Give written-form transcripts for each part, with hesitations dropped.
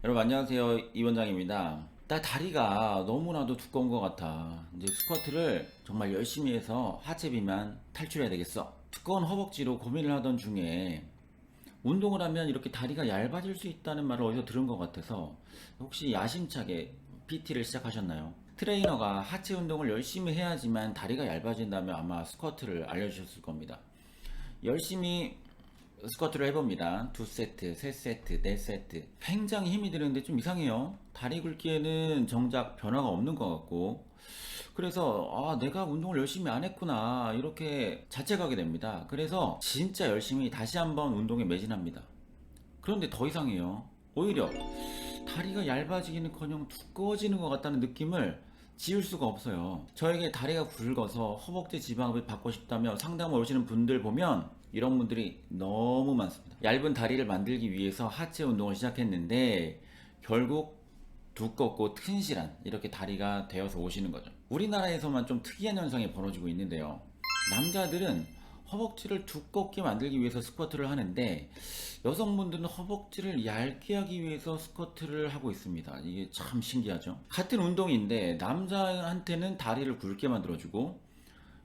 여러분 안녕하세요. 이 원장입니다. 나 다리가 너무나도 두꺼운 것 같아. 이제 스쿼트를 정말 열심히 해서 하체 비만 탈출해야 되겠어. 두꺼운 허벅지로 고민을 하던 중에 운동을 하면 이렇게 다리가 얇아질 수 있다는 말을 어디서 들은 것 같아서 혹시 야심차게 PT를 시작하셨나요? 트레이너가 하체 운동을 열심히 해야지만 다리가 얇아진다면 아마 스쿼트를 알려주셨을 겁니다. 열심히 스쿼트를 해봅니다. 2세트, 3세트, 4세트. 굉장히 힘이 드는데 좀 이상해요. 다리 굵기에는 정작 변화가 없는 것 같고. 그래서, 내가 운동을 열심히 안 했구나. 이렇게 자책하게 됩니다. 그래서 진짜 열심히 다시 한번 운동에 매진합니다. 그런데 더 이상해요. 오히려 다리가 얇아지기는커녕 두꺼워지는 것 같다는 느낌을 지울 수가 없어요. 저에게 다리가 굵어서 허벅지 지방을 받고 싶다며 상담을 오시는 분들 보면 이런 분들이 너무 많습니다. 얇은 다리를 만들기 위해서 하체 운동을 시작했는데 결국 두껍고 튼실한 이렇게 다리가 되어서 오시는 거죠. 우리나라에서만 좀 특이한 현상이 벌어지고 있는데요. 남자들은 허벅지를 두껍게 만들기 위해서 스쿼트를 하는데 여성분들은 허벅지를 얇게 하기 위해서 스쿼트를 하고 있습니다. 이게 참 신기하죠. 같은 운동인데 남자한테는 다리를 굵게 만들어주고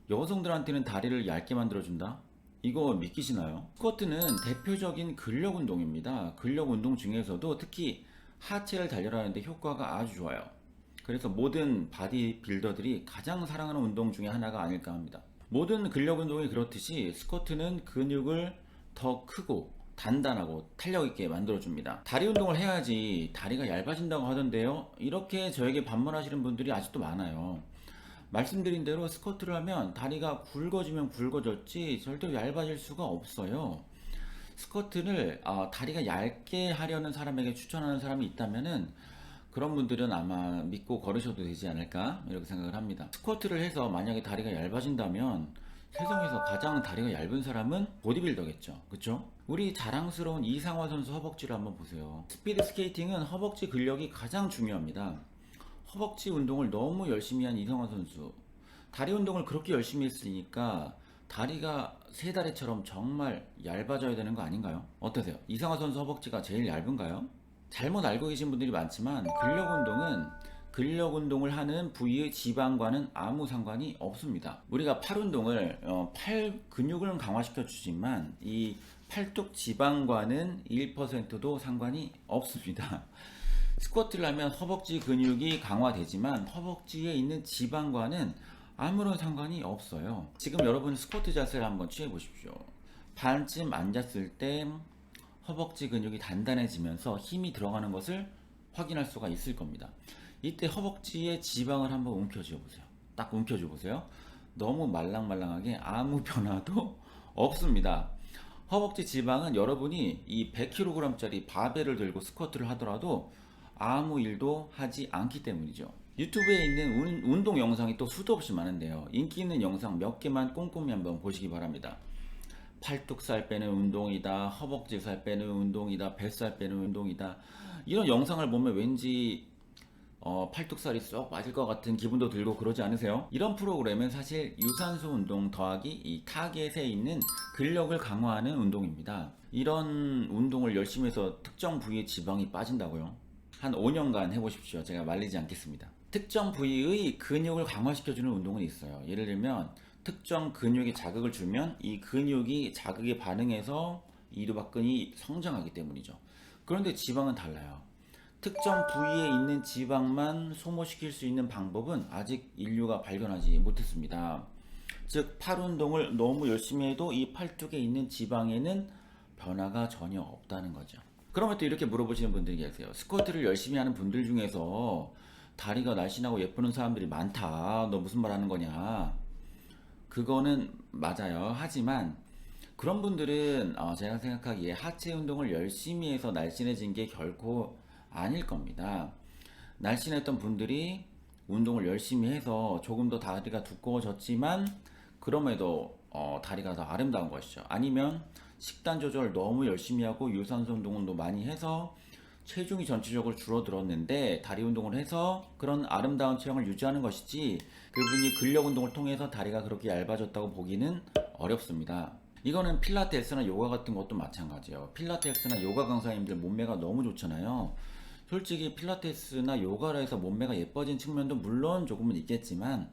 여성들한테는 다리를 얇게 만들어준다? 이거 믿기시나요? 스쿼트는 대표적인 근력 운동입니다. 근력 운동 중에서도 특히 하체를 단련하는데 효과가 아주 좋아요. 그래서 모든 바디 빌더들이 가장 사랑하는 운동 중에 하나가 아닐까 합니다. 모든 근력 운동이 그렇듯이 스쿼트는 근육을 더 크고 단단하고 탄력 있게 만들어줍니다. 다리 운동을 해야지 다리가 얇아진다고 하던데요. 이렇게 저에게 반문하시는 분들이 아직도 많아요. 말씀드린 대로 스쿼트를 하면 다리가 굵어지면 굵어졌지 절대로 얇아질 수가 없어요. 스쿼트를 다리가 얇게 하려는 사람에게 추천하는 사람이 있다면은 그런 분들은 아마 믿고 걸으셔도 되지 않을까 이렇게 생각을 합니다. 스쿼트를 해서 만약에 다리가 얇아진다면 세상에서 가장 다리가 얇은 사람은 보디빌더겠죠. 그쵸? 우리 자랑스러운 이상화 선수 허벅지를 한번 보세요. 스피드 스케이팅은 허벅지 근력이 가장 중요합니다. 허벅지 운동을 너무 열심히 한 이상화 선수. 다리 운동을 그렇게 열심히 했으니까 다리가 세 다리처럼 정말 얇아져야 되는 거 아닌가요? 어떠세요? 이상화 선수 허벅지가 제일 얇은가요? 잘못 알고 계신 분들이 많지만 근력 운동은 근력 운동을 하는 부위의 지방과는 아무 상관이 없습니다. 우리가 팔 운동을 팔 근육을 강화시켜 주지만 이 팔뚝 지방과는 1%도 상관이 없습니다. 스쿼트를 하면 허벅지 근육이 강화되지만 허벅지에 있는 지방과는 아무런 상관이 없어요. 지금 여러분 스쿼트 자세를 한번 취해 보십시오. 반쯤 앉았을 때 허벅지 근육이 단단해지면서 힘이 들어가는 것을 확인할 수가 있을 겁니다. 이때 허벅지에 지방을 한번 움켜쥐어 보세요. 딱 움켜쥐어 보세요. 너무 말랑말랑하게 아무 변화도 없습니다. 허벅지 지방은 여러분이 이 100kg짜리 바벨을 들고 스쿼트를 하더라도 아무 일도 하지 않기 때문이죠. 유튜브에 있는 운동 영상이 또 수도 없이 많은데요. 인기 있는 영상 몇 개만 꼼꼼히 한번 보시기 바랍니다. 팔뚝살 빼는 운동이다, 허벅지살 빼는 운동이다, 뱃살 빼는 운동이다. 이런 영상을 보면 왠지 팔뚝살이 쏙 빠질 것 같은 기분도 들고 그러지 않으세요? 이런 프로그램은 사실 유산소 운동 더하기 이 타겟에 있는 근력을 강화하는 운동입니다. 이런 운동을 열심히 해서 특정 부위의 지방이 빠진다고요? 한 5년간 해보십시오. 제가 말리지 않겠습니다. 특정 부위의 근육을 강화시켜주는 운동은 있어요. 예를 들면 특정 근육에 자극을 주면 이 근육이 자극에 반응해서 이두박근이 성장하기 때문이죠. 그런데 지방은 달라요. 특정 부위에 있는 지방만 소모시킬 수 있는 방법은 아직 인류가 발견하지 못했습니다. 즉, 팔 운동을 너무 열심히 해도 이 팔뚝에 있는 지방에는 변화가 전혀 없다는 거죠. 그러면 또 이렇게 물어보시는 분들이 계세요. 스쿼트를 열심히 하는 분들 중에서 다리가 날씬하고 예쁘는 사람들이 많다. 너 무슨 말 하는 거냐? 그거는 맞아요. 하지만 그런 분들은 제가 생각하기에 하체 운동을 열심히 해서 날씬해진 게 결코 아닐 겁니다. 날씬했던 분들이 운동을 열심히 해서 조금 더 다리가 두꺼워졌지만 그럼에도 다리가 더 아름다운 것이죠. 아니면 식단 조절 너무 열심히 하고 유산소 운동도 많이 해서 체중이 전체적으로 줄어들었는데 다리 운동을 해서 그런 아름다운 체형을 유지하는 것이지 그분이 근력 운동을 통해서 다리가 그렇게 얇아졌다고 보기는 어렵습니다. 이거는 필라테스나 요가 같은 것도 마찬가지예요. 필라테스나 요가 강사님들 몸매가 너무 좋잖아요. 솔직히 필라테스나 요가를 해서 몸매가 예뻐진 측면도 물론 조금은 있겠지만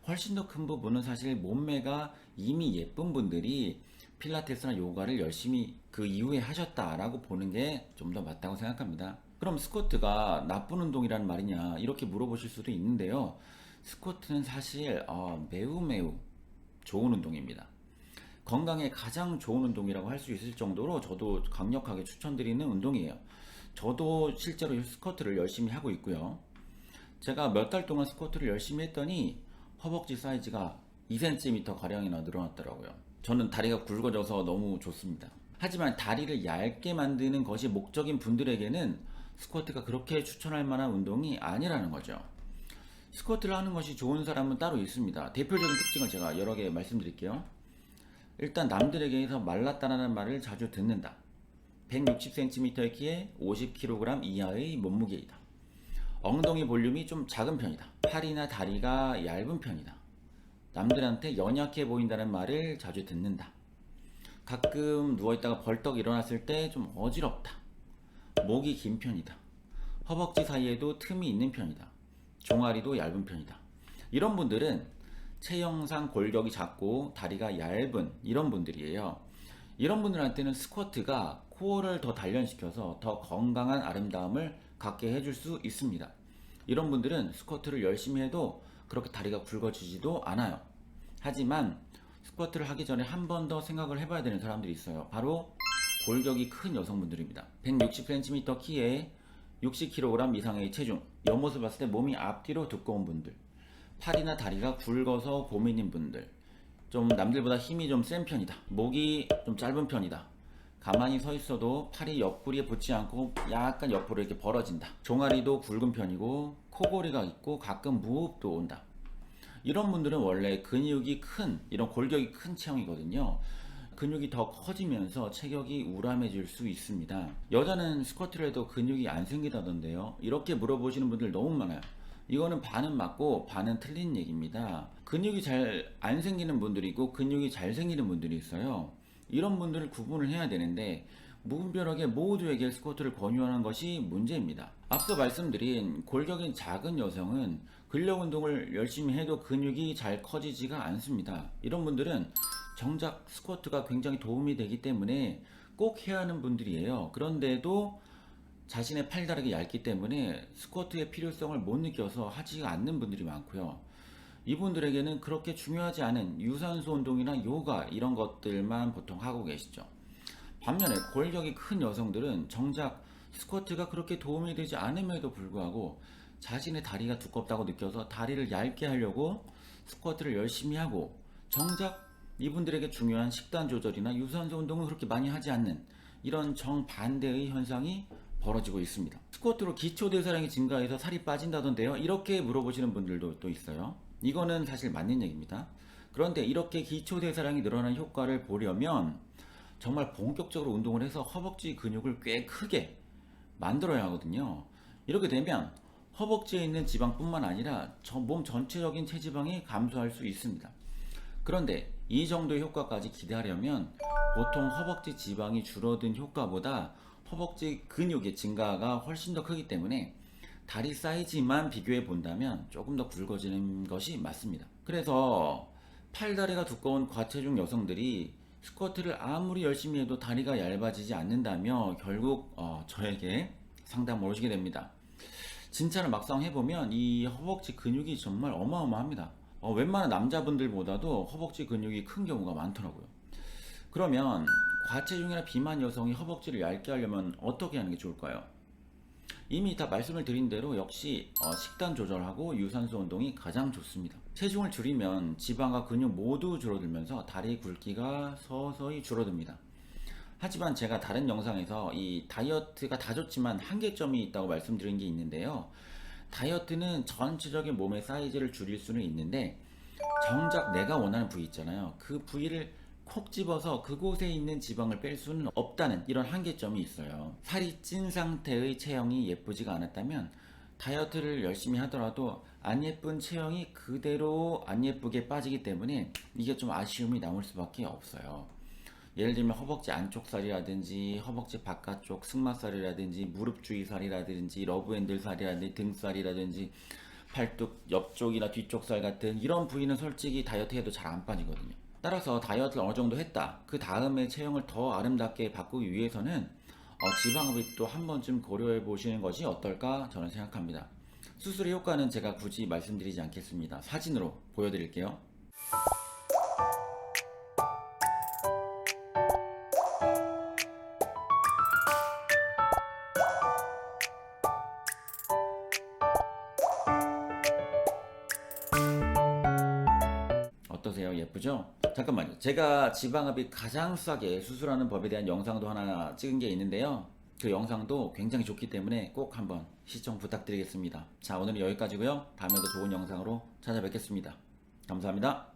훨씬 더 큰 부분은 사실 몸매가 이미 예쁜 분들이 필라테스나 요가를 열심히 그 이후에 하셨다라고 보는 게 좀 더 맞다고 생각합니다. 그럼 스쿼트가 나쁜 운동이라는 말이냐 이렇게 물어보실 수도 있는데요. 스쿼트는 사실 매우 매우 좋은 운동입니다. 건강에 가장 좋은 운동이라고 할 수 있을 정도로 저도 강력하게 추천드리는 운동이에요. 저도 실제로 스쿼트를 열심히 하고 있고요. 제가 몇 달 동안 스쿼트를 열심히 했더니 허벅지 사이즈가 2cm 가량이나 늘어났더라고요. 저는 다리가 굵어져서 너무 좋습니다. 하지만 다리를 얇게 만드는 것이 목적인 분들에게는 스쿼트가 그렇게 추천할 만한 운동이 아니라는 거죠. 스쿼트를 하는 것이 좋은 사람은 따로 있습니다. 대표적인 특징을 제가 여러 개 말씀드릴게요. 일단 남들에게서 말랐다는 말을 자주 듣는다. 160cm의 키에 50kg 이하의 몸무게이다. 엉덩이 볼륨이 좀 작은 편이다. 팔이나 다리가 얇은 편이다. 남들한테 연약해 보인다는 말을 자주 듣는다. 가끔 누워있다가 벌떡 일어났을 때 좀 어지럽다. 목이 긴 편이다. 허벅지 사이에도 틈이 있는 편이다. 종아리도 얇은 편이다. 이런 분들은 체형상 골격이 작고 다리가 얇은 이런 분들이에요. 이런 분들한테는 스쿼트가 코어를 더 단련시켜서 더 건강한 아름다움을 갖게 해줄 수 있습니다. 이런 분들은 스쿼트를 열심히 해도 그렇게 다리가 굵어지지도 않아요. 하지만 스쿼트를 하기 전에 한 번 더 생각을 해봐야 되는 사람들이 있어요. 바로 골격이 큰 여성분들입니다. 160cm 키에 60kg 이상의 체중, 옆모습 봤을 때 몸이 앞뒤로 두꺼운 분들, 팔이나 다리가 굵어서 고민인 분들, 좀 남들보다 힘이 좀 센 편이다, 목이 좀 짧은 편이다, 가만히 서 있어도 팔이 옆구리에 붙지 않고 약간 옆으로 이렇게 벌어진다, 종아리도 굵은 편이고 코골이가 있고 가끔 무호흡도 온다. 이런 분들은 원래 근육이 큰, 이런 골격이 큰 체형이거든요. 근육이 더 커지면서 체격이 우람해질 수 있습니다. 여자는 스쿼트를 해도 근육이 안 생기다던데요. 이렇게 물어보시는 분들 너무 많아요. 이거는 반은 맞고 반은 틀린 얘기입니다. 근육이 잘 안 생기는 분들이 있고 근육이 잘 생기는 분들이 있어요. 이런 분들을 구분을 해야 되는데 무분별하게 모두에게 스쿼트를 권유하는 것이 문제입니다. 앞서 말씀드린 골격이 작은 여성은 근력 운동을 열심히 해도 근육이 잘 커지지가 않습니다. 이런 분들은 정작 스쿼트가 굉장히 도움이 되기 때문에 꼭 해야 하는 분들이에요. 그런데도 자신의 팔다리가 얇기 때문에 스쿼트의 필요성을 못 느껴서 하지 않는 분들이 많고요. 이분들에게는 그렇게 중요하지 않은 유산소 운동이나 요가 이런 것들만 보통 하고 계시죠. 반면에 골격이 큰 여성들은 정작 스쿼트가 그렇게 도움이 되지 않음에도 불구하고 자신의 다리가 두껍다고 느껴서 다리를 얇게 하려고 스쿼트를 열심히 하고, 정작 이분들에게 중요한 식단 조절이나 유산소 운동은 그렇게 많이 하지 않는 이런 정반대의 현상이 벌어지고 있습니다. 스쿼트로 기초 대사량이 증가해서 살이 빠진다던데요, 이렇게 물어보시는 분들도 또 있어요. 이거는 사실 맞는 얘기입니다. 그런데 이렇게 기초 대사량이 늘어나는 효과를 보려면 정말 본격적으로 운동을 해서 허벅지 근육을 꽤 크게 만들어야 하거든요. 이렇게 되면 허벅지에 있는 지방뿐만 아니라 몸 전체적인 체지방이 감소할 수 있습니다. 그런데 이 정도의 효과까지 기대하려면 보통 허벅지 지방이 줄어든 효과보다 허벅지 근육의 증가가 훨씬 더 크기 때문에 다리 사이즈만 비교해 본다면 조금 더 굵어지는 것이 맞습니다. 그래서 팔다리가 두꺼운 과체중 여성들이 스쿼트를 아무리 열심히 해도 다리가 얇아지지 않는다며 결국 저에게 상담을 오시게 됩니다. 진짜로 막상 해보면 이 허벅지 근육이 정말 어마어마합니다. 웬만한 남자분들보다도 허벅지 근육이 큰 경우가 많더라고요. 그러면 과체중이나 비만 여성이 허벅지를 얇게 하려면 어떻게 하는 게 좋을까요? 이미 다 말씀을 드린 대로 역시 식단 조절하고 유산소 운동이 가장 좋습니다. 체중을 줄이면 지방과 근육 모두 줄어들면서 다리 굵기가 서서히 줄어듭니다. 하지만 제가 다른 영상에서 이 다이어트가 다 좋지만 한계점이 있다고 말씀드린 게 있는데요. 다이어트는 전체적인 몸의 사이즈를 줄일 수는 있는데 정작 내가 원하는 부위 있잖아요. 그 부위를 콕 집어서 그곳에 있는 지방을 뺄 수는 없다는 이런 한계점이 있어요. 살이 찐 상태의 체형이 예쁘지가 않았다면 다이어트를 열심히 하더라도 안 예쁜 체형이 그대로 안 예쁘게 빠지기 때문에 이게 좀 아쉬움이 남을 수밖에 없어요. 예를 들면 허벅지 안쪽 살이라든지 허벅지 바깥쪽 승마살이라든지 무릎 주위 살이라든지 러브핸들 살이라든지 등살이라든지 팔뚝 옆쪽이나 뒤쪽 살 같은 이런 부위는 솔직히 다이어트 해도 잘 안 빠지거든요. 따라서 다이어트를 어느 정도 했다. 그 다음에 체형을 더 아름답게 바꾸기 위해서는 지방흡입도 한 번쯤 고려해 보시는 것이 어떨까 저는 생각합니다. 수술의 효과는 제가 굳이 말씀드리지 않겠습니다. 사진으로 보여드릴게요. 어떠세요? 예쁘죠? 잠깐만요. 제가 지방흡입 가장 싸게 수술하는 법에 대한 영상도 하나 찍은 게 있는데요. 그 영상도 굉장히 좋기 때문에 꼭 한번 시청 부탁드리겠습니다. 자, 오늘은 여기까지고요. 다음에도 좋은 영상으로 찾아뵙겠습니다. 감사합니다.